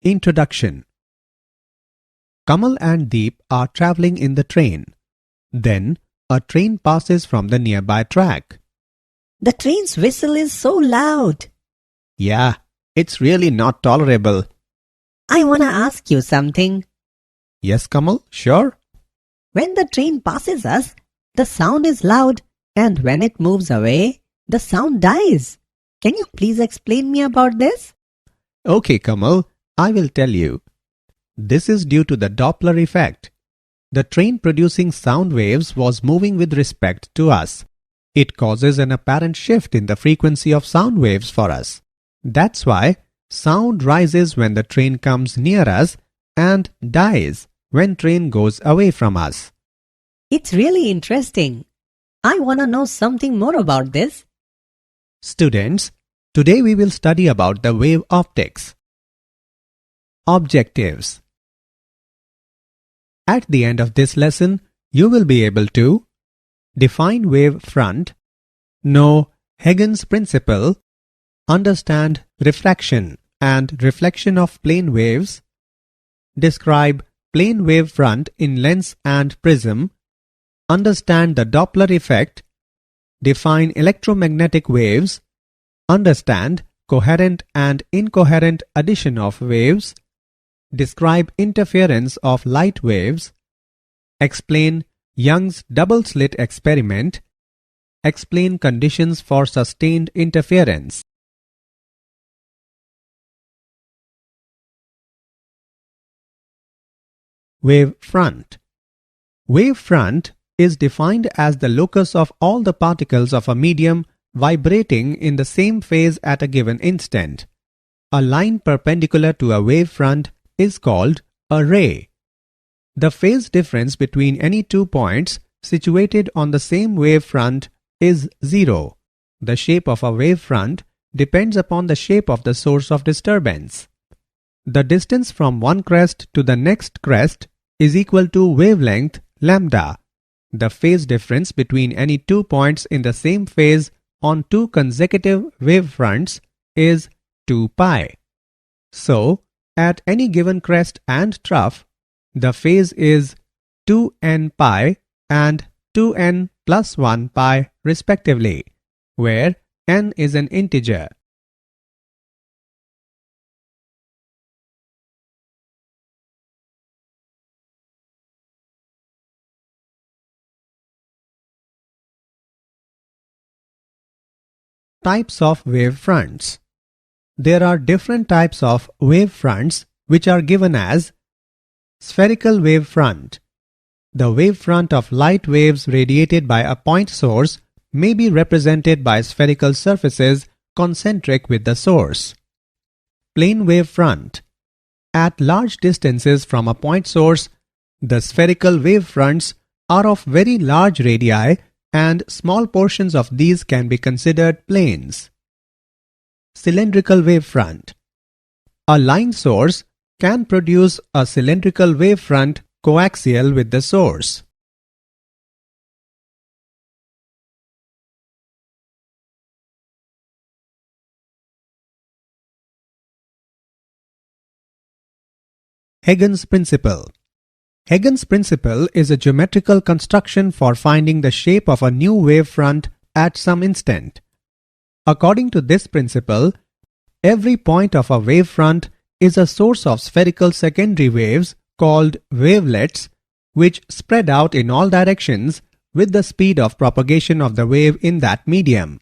Introduction. Kamal and Deep are traveling in the train. Then, a train passes from the nearby track. The train's whistle is so loud. Yeah, it's really not tolerable. I wanna ask you something. Yes, Kamal, sure. When the train passes us, the sound is loud, and when it moves away, the sound dies. Can you please explain me about this? Okay, Kamal, I will tell you. This is due to the Doppler effect. The train producing sound waves was moving with respect to us. It causes an apparent shift in the frequency of sound waves for us. That's why sound rises when the train comes near us and dies when train goes away from us. It's really interesting. I wanna know something more about this. Students, today we will study about the wave optics. Objectives. At the end of this lesson, you will be able to define wave front, know Huygens principle, understand refraction and reflection of plane waves, describe plane wave front in lens and prism, understand the Doppler effect, define electromagnetic waves, understand coherent and incoherent addition of waves, describe interference of light waves, explain Young's double-slit experiment, explain conditions for sustained interference. Wave front. Wave front is defined as the locus of all the particles of a medium vibrating in the same phase at a given instant. A line perpendicular to a wave front is called a ray. The phase difference between any 2 points situated on the same wave front is zero. The shape of a wave front depends upon the shape of the source of disturbance. The distance from one crest to the next crest is equal to wavelength lambda. The phase difference between any 2 points in the same phase on 2 consecutive wave fronts is 2 pi. So, at any given crest and trough, the phase is 2n pi and 2n plus 1 pi respectively, where n is an integer. Types of wave fronts. There are different types of wave fronts which are given as spherical wave front. The wave front of light waves radiated by a point source may be represented by spherical surfaces concentric with the source. Plane wave front. At large distances from a point source, the spherical wave fronts are of very large radii and small portions of these can be considered planes. Cylindrical wave front. A line source can produce a cylindrical wave front coaxial with the source. Huygens principle. Huygens principle is a geometrical construction for finding the shape of a new wave front at some instant. According to this principle, every point of a wave front is a source of spherical secondary waves called wavelets, which spread out in all directions with the speed of propagation of the wave in that medium.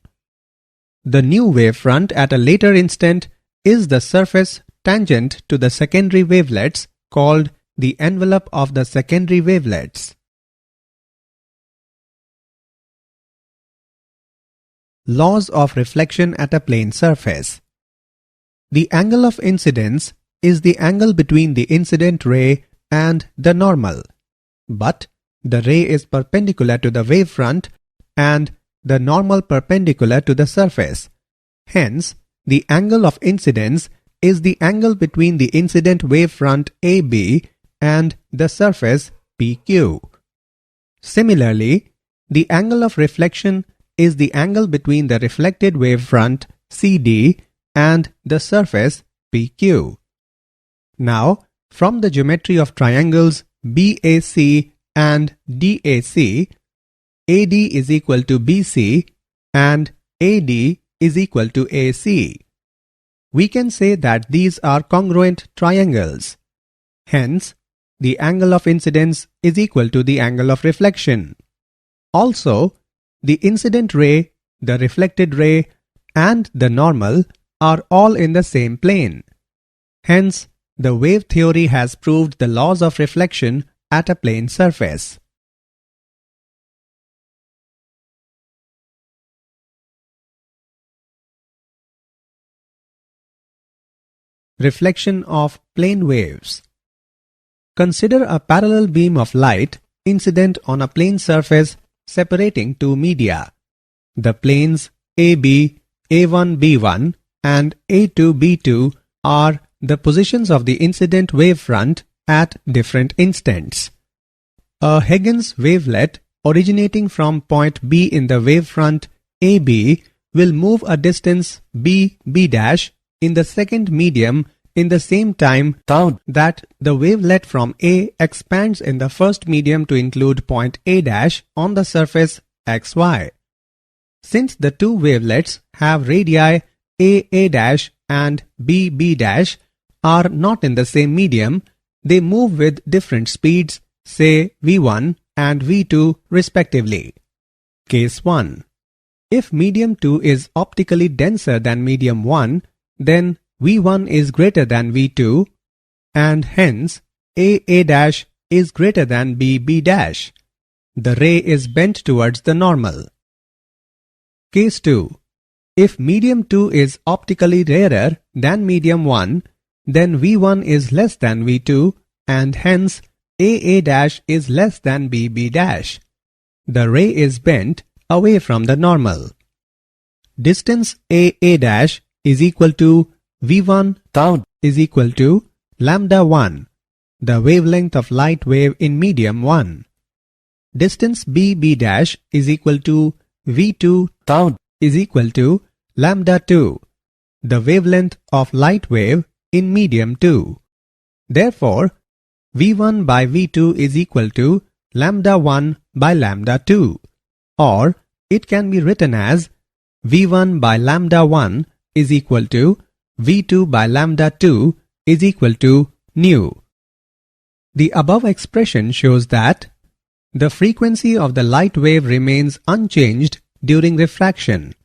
The new wave front at a later instant is the surface tangent to the secondary wavelets called the envelope of the secondary wavelets. Laws of reflection at a plane surface. The angle of incidence is the angle between the incident ray and the normal, but the ray is perpendicular to the wavefront and the normal perpendicular to the surface. Hence, the angle of incidence is the angle between the incident wavefront AB and the surface PQ. Similarly, the angle of reflection is the angle between the reflected wavefront CD and the surface PQ. Now, from the geometry of triangles BAC and DAC, AD is equal to BC and AD is equal to AC. We can say that these are congruent triangles. Hence, the angle of incidence is equal to the angle of reflection. Also, the incident ray, the reflected ray, and the normal are all in the same plane. Hence, the wave theory has proved the laws of reflection at a plane surface. Reflection of plane waves. Consider a parallel beam of light incident on a plane surface separating two media. The planes AB, A1-B1 and A2-B2 are the positions of the incident wavefront at different instants. A Huygens wavelet originating from point B in the wavefront AB will move a distance B in the second medium in the same time that the wavelet from A expands in the first medium to include point A on the surface xy. Since the two wavelets have radii A and B are not in the same medium, they move with different speeds, say v1 and v2 respectively. Case 1. If medium 2 is optically denser than medium 1, then v1 is greater than v2 and hence A is greater than B. The ray is bent towards the normal. Case 2. If medium 2 is optically rarer than medium 1, then v1 is less than v2 and hence A is less than B. The ray is bent away from the normal. Distance A is equal to v1 is equal to lambda 1, the wavelength of light wave in medium 1. Distance B is equal to v2 is equal to lambda 2, the wavelength of light wave in medium 2. Therefore, v1 by v2 is equal to lambda 1 by lambda 2, or it can be written as v1 by lambda 1 is equal to v2 by lambda 2 is equal to nu. The above expression shows that the frequency of the light wave remains unchanged during refraction.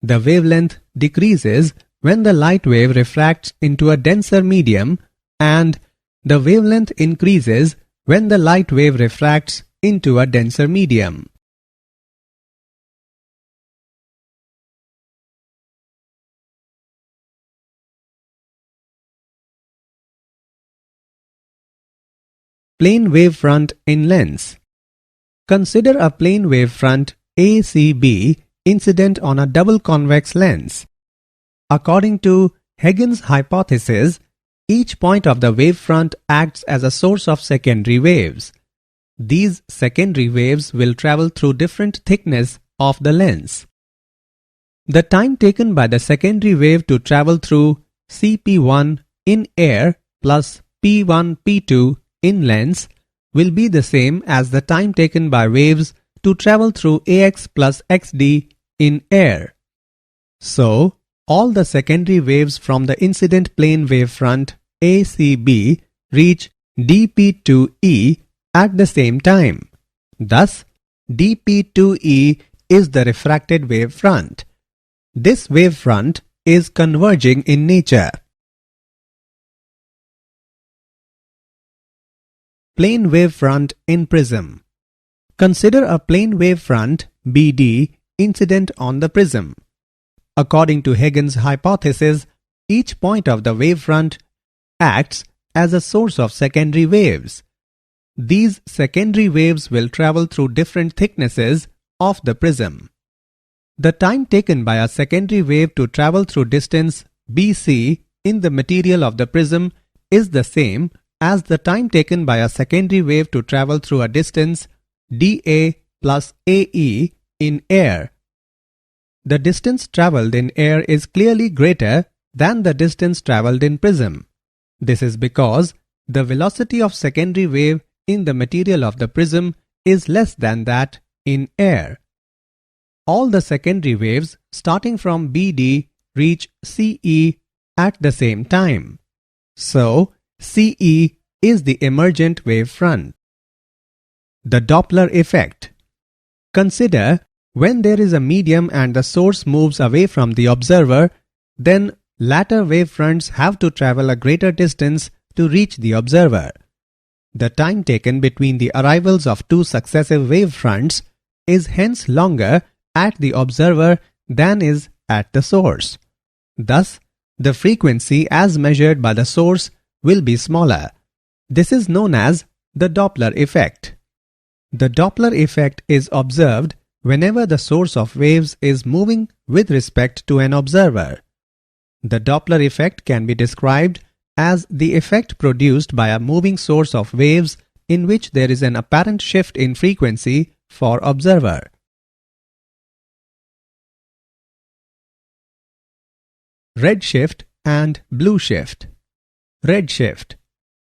The wavelength decreases when the light wave refracts into a denser medium and the wavelength increases when the light wave refracts into a denser medium. Plane wavefront in lens. Consider a plane wavefront ACB incident on a double convex lens. According to Huygens hypothesis, each point of the wavefront acts as a source of secondary waves. These secondary waves will travel through different thickness of the lens. The time taken by the secondary wave to travel through CP1 in air plus P1-P2 in lens will be the same as the time taken by waves to travel through AX plus XD in air. So, all the secondary waves from the incident plane wavefront ACB reach dP2E at the same time. Thus, dP2E is the refracted wavefront. This wavefront is converging in nature. Plane wavefront in prism. Consider a plane wavefront BD incident on the prism. According to Huygens hypothesis, each point of the wavefront acts as a source of secondary waves. These secondary waves will travel through different thicknesses of the prism. The time taken by a secondary wave to travel through distance BC in the material of the prism is the same as the time taken by a secondary wave to travel through a distance dA plus AE in air. The distance travelled in air is clearly greater than the distance travelled in prism. This is because the velocity of secondary wave in the material of the prism is less than that in air. All the secondary waves starting from BD reach CE at the same time. So, CE is the emergent wave front. The Doppler effect. Consider when there is a medium and the source moves away from the observer, then latter wave fronts have to travel a greater distance to reach the observer. The time taken between the arrivals of two successive wave fronts is hence longer at the observer than is at the source. Thus, the frequency as measured by the source will be smaller. This is known as the Doppler effect. The Doppler effect is observed whenever the source of waves is moving with respect to an observer. The Doppler effect can be described as the effect produced by a moving source of waves in which there is an apparent shift in frequency for observer. Redshift and blue shift. Redshift.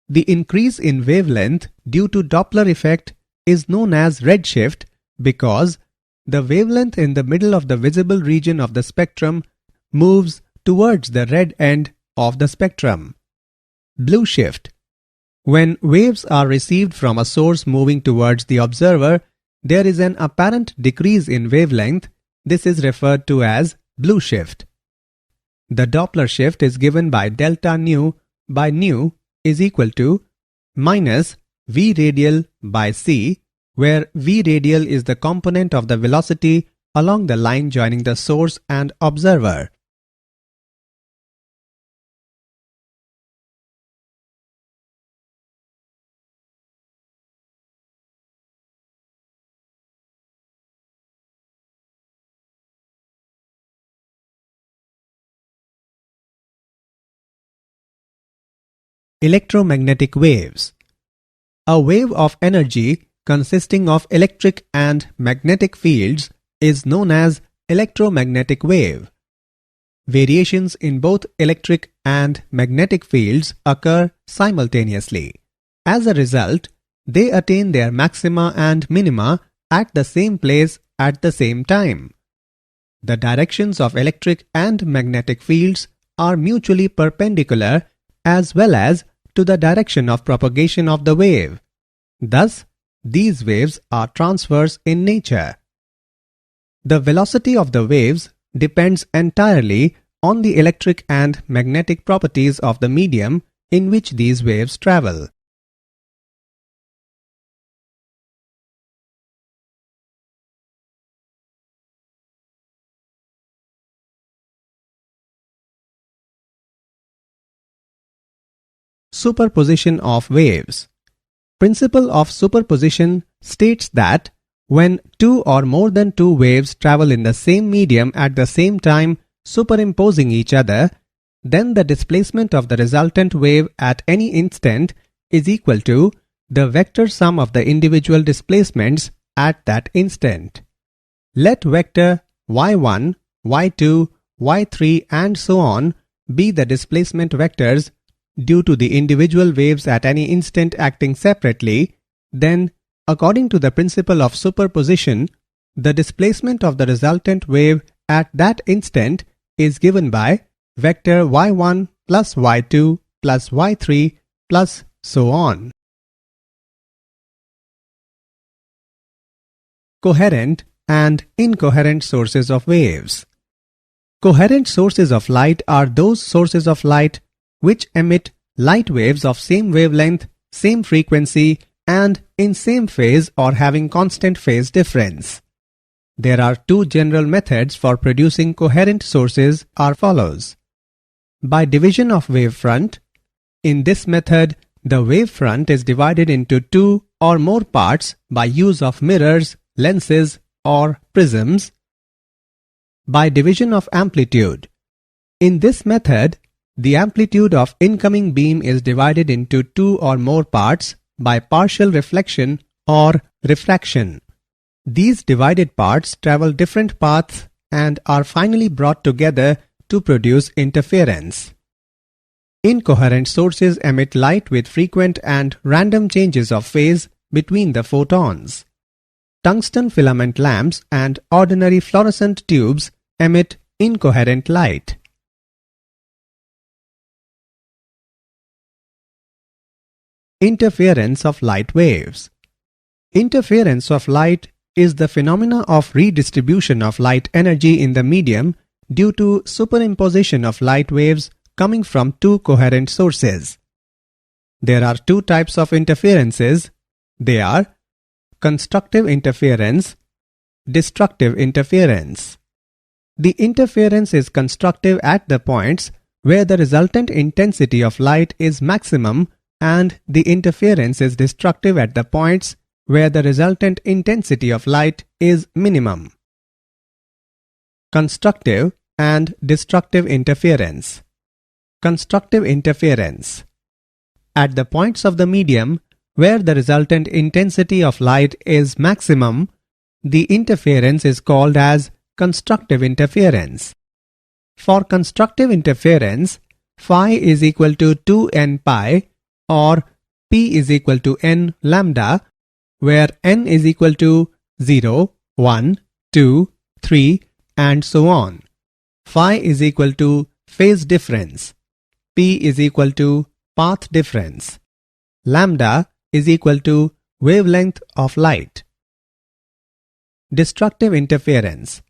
The increase in wavelength due to Doppler effect is known as redshift because the wavelength in the middle of the visible region of the spectrum moves towards the red end of the spectrum. Blue shift. When waves are received from a source moving towards the observer, there is an apparent decrease in wavelength. This is referred to as blue shift. The Doppler shift is given by delta nu by nu is equal to minus v radial by c, where v radial is the component of the velocity along the line joining the source and observer. Electromagnetic waves. A wave of energy consisting of electric and magnetic fields is known as electromagnetic wave. Variations in both electric and magnetic fields occur simultaneously. As a result, they attain their maxima and minima at the same place at the same time. The directions of electric and magnetic fields are mutually perpendicular as well as to the direction of propagation of the wave. Thus, these waves are transverse in nature. The velocity of the waves depends entirely on the electric and magnetic properties of the medium in which these waves travel. Superposition of waves. Principle of superposition states that when two or more than two waves travel in the same medium at the same time superimposing each other, then the displacement of the resultant wave at any instant is equal to the vector sum of the individual displacements at that instant. Let vector y1, y2, y3 and so on be the displacement vectors due to the individual waves at any instant acting separately, then, according to the principle of superposition, the displacement of the resultant wave at that instant is given by vector y1 plus y2 plus y3 plus so on. Coherent and incoherent sources of waves. Coherent sources of light are those sources of light which emit light waves of same wavelength, same frequency, and in same phase or having constant phase difference. There are two general methods for producing coherent sources are follows. By division of wavefront. In this method, the wavefront is divided into two or more parts by use of mirrors, lenses, or prisms. By division of amplitude. In this method, the amplitude of incoming beam is divided into two or more parts by partial reflection or refraction. These divided parts travel different paths and are finally brought together to produce interference. Incoherent sources emit light with frequent and random changes of phase between the photons. Tungsten filament lamps and ordinary fluorescent tubes emit incoherent light. Interference of light waves. Interference of light is the phenomena of redistribution of light energy in the medium due to superimposition of light waves coming from two coherent sources. There are two types of interferences. They are constructive interference, destructive interference. The interference is constructive at the points where the resultant intensity of light is maximum, and the interference is destructive at the points where the resultant intensity of light is minimum. Constructive and destructive interference. Constructive interference. At the points of the medium where the resultant intensity of light is maximum, the interference is called as constructive interference. For constructive interference, phi is equal to 2n pi or p is equal to n lambda, where n is equal to 0, 1, 2, 3 and so on. Phi is equal to phase difference. P is equal to path difference. Lambda is equal to wavelength of light. Destructive interference.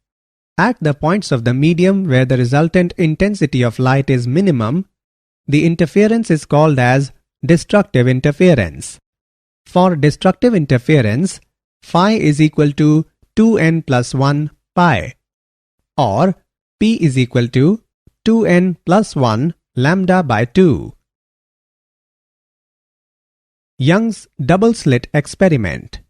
At the points of the medium where the resultant intensity of light is minimum, the interference is called as destructive interference. For destructive interference, phi is equal to 2n plus 1 pi or p is equal to 2n plus 1 lambda by 2. Young's double-slit experiment.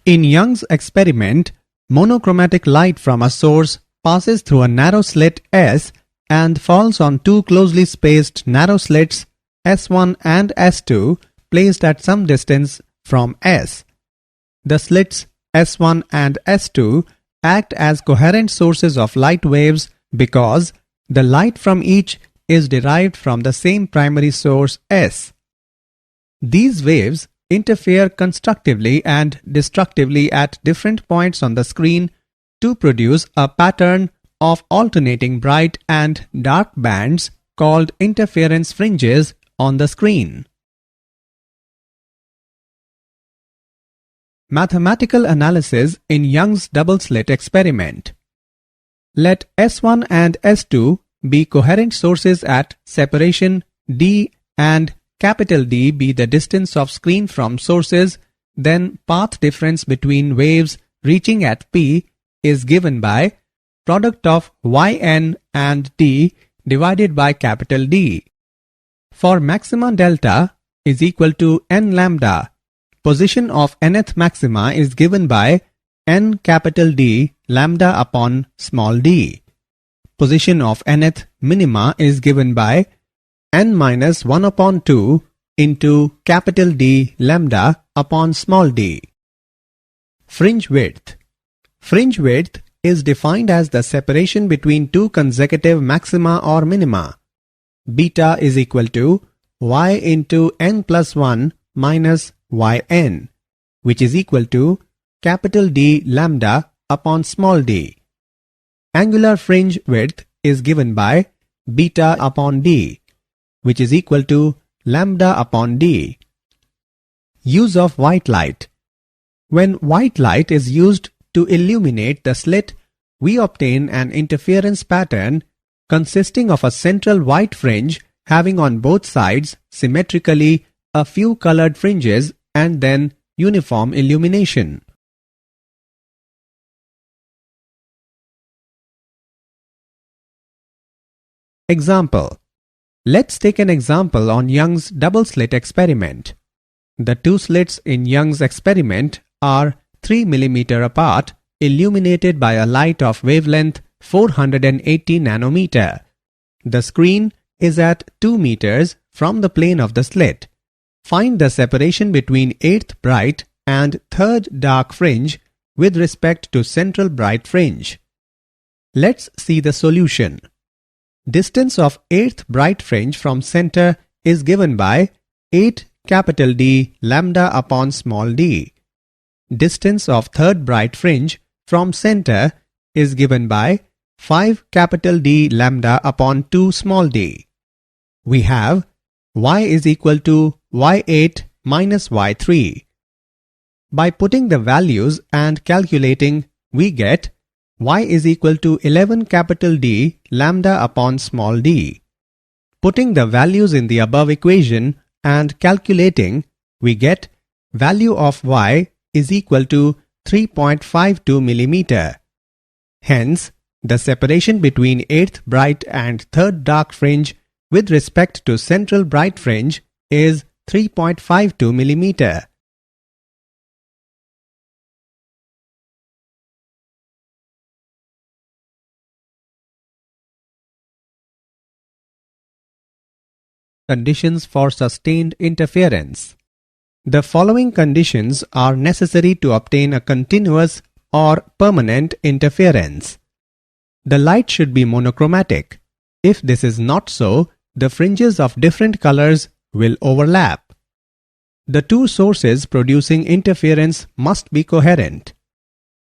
In Young's experiment, monochromatic light from a source passes through a narrow slit S and falls on two closely spaced narrow slits S1 and S2 placed at some distance from S. The slits S1 and S2 act as coherent sources of light waves because the light from each is derived from the same primary source S. These waves interfere constructively and destructively at different points on the screen to produce a pattern of alternating bright and dark bands called interference fringes on the screen. Mathematical analysis in Young's double-slit experiment. Let S1 and S2 be coherent sources at separation D and capital D be the distance of screen from sources, then path difference between waves reaching at P is given by product of Yn and D divided by capital D. For maxima delta is equal to n lambda, position of nth maxima is given by n capital D lambda upon small d. Position of nth minima is given by n minus 1 upon 2 into capital D lambda upon small d. Fringe width. Fringe width is defined as the separation between two consecutive maxima or minima. Beta is equal to y into n plus 1 minus yn, which is equal to capital D lambda upon small d. Angular fringe width is given by beta upon d, which is equal to lambda upon d. Use of white light. When white light is used to illuminate the slit, we obtain an interference pattern consisting of a central white fringe having on both sides symmetrically a few colored fringes and then uniform illumination. Example. Let's take an example on Young's double-slit experiment. The two slits in Young's experiment are 3 mm apart, illuminated by a light of wavelength 480 nanometer. The screen is at 2 meters from the plane of the slit. Find the separation between 8th bright and 3rd dark fringe with respect to central bright fringe. Let's see the solution. Distance of 8th bright fringe from center is given by 8 capital D lambda upon small d. Distance of 3rd bright fringe from center is given by 5 capital D lambda upon 2 small d. We have y is equal to y8 minus y3. By putting the values and calculating, we get y is equal to 11 capital D lambda upon small d. Putting the values in the above equation and calculating, we get value of y is equal to 3.52 millimeter. Hence, the separation between 8th bright and 3rd dark fringe with respect to central bright fringe is 3.52 millimeter. Conditions for sustained interference. The following conditions are necessary to obtain a continuous or permanent interference. The light should be monochromatic. If this is not so, the fringes of different colors will overlap. The two sources producing interference must be coherent.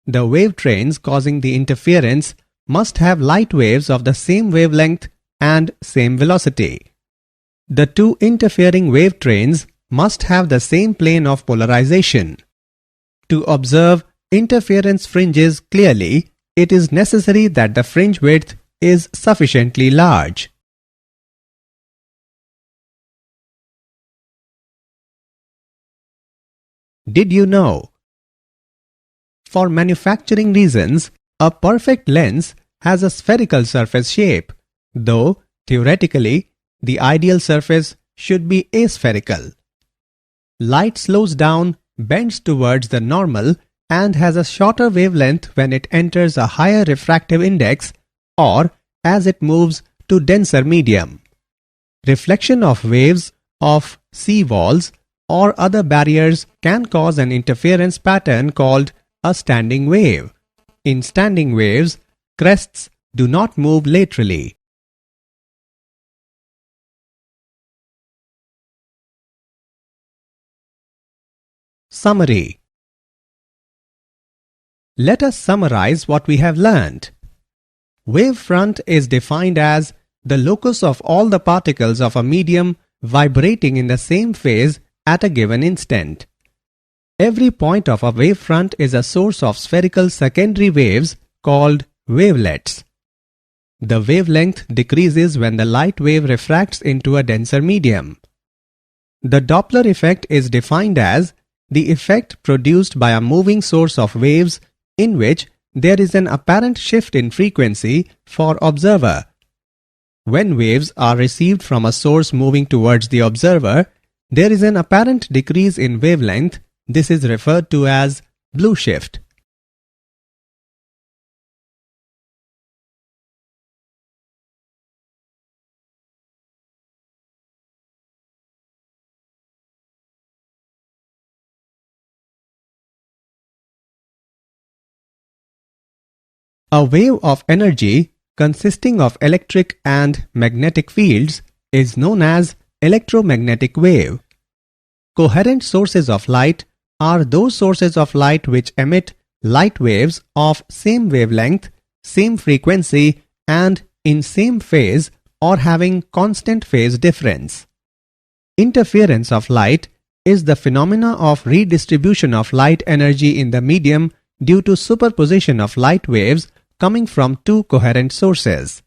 The wave trains causing the interference must have light waves of the same wavelength and same velocity. The two interfering wave trains must have the same plane of polarization. To observe interference fringes clearly, it is necessary that the fringe width is sufficiently large. Did you know? For manufacturing reasons, a perfect lens has a spherical surface shape, though theoretically the ideal surface should be aspherical. Light slows down, bends towards the normal, and has a shorter wavelength when it enters a higher refractive index or as it moves to denser medium. Reflection of waves of sea walls or other barriers can cause an interference pattern called a standing wave. In standing waves, crests do not move laterally. Summary. Let us summarize what we have learned. Wavefront is defined as the locus of all the particles of a medium vibrating in the same phase at a given instant. Every point of a wavefront is a source of spherical secondary waves called wavelets. The wavelength decreases when the light wave refracts into a denser medium. The Doppler effect is defined as the effect produced by a moving source of waves in which there is an apparent shift in frequency for observer. When waves are received from a source moving towards the observer, there is an apparent decrease in wavelength. This is referred to as blue shift. A wave of energy consisting of electric and magnetic fields is known as electromagnetic wave. Coherent sources of light are those sources of light which emit light waves of same wavelength, same frequency, and in same phase or having constant phase difference. Interference of light is the phenomena of redistribution of light energy in the medium due to superposition of light waves coming from two coherent sources.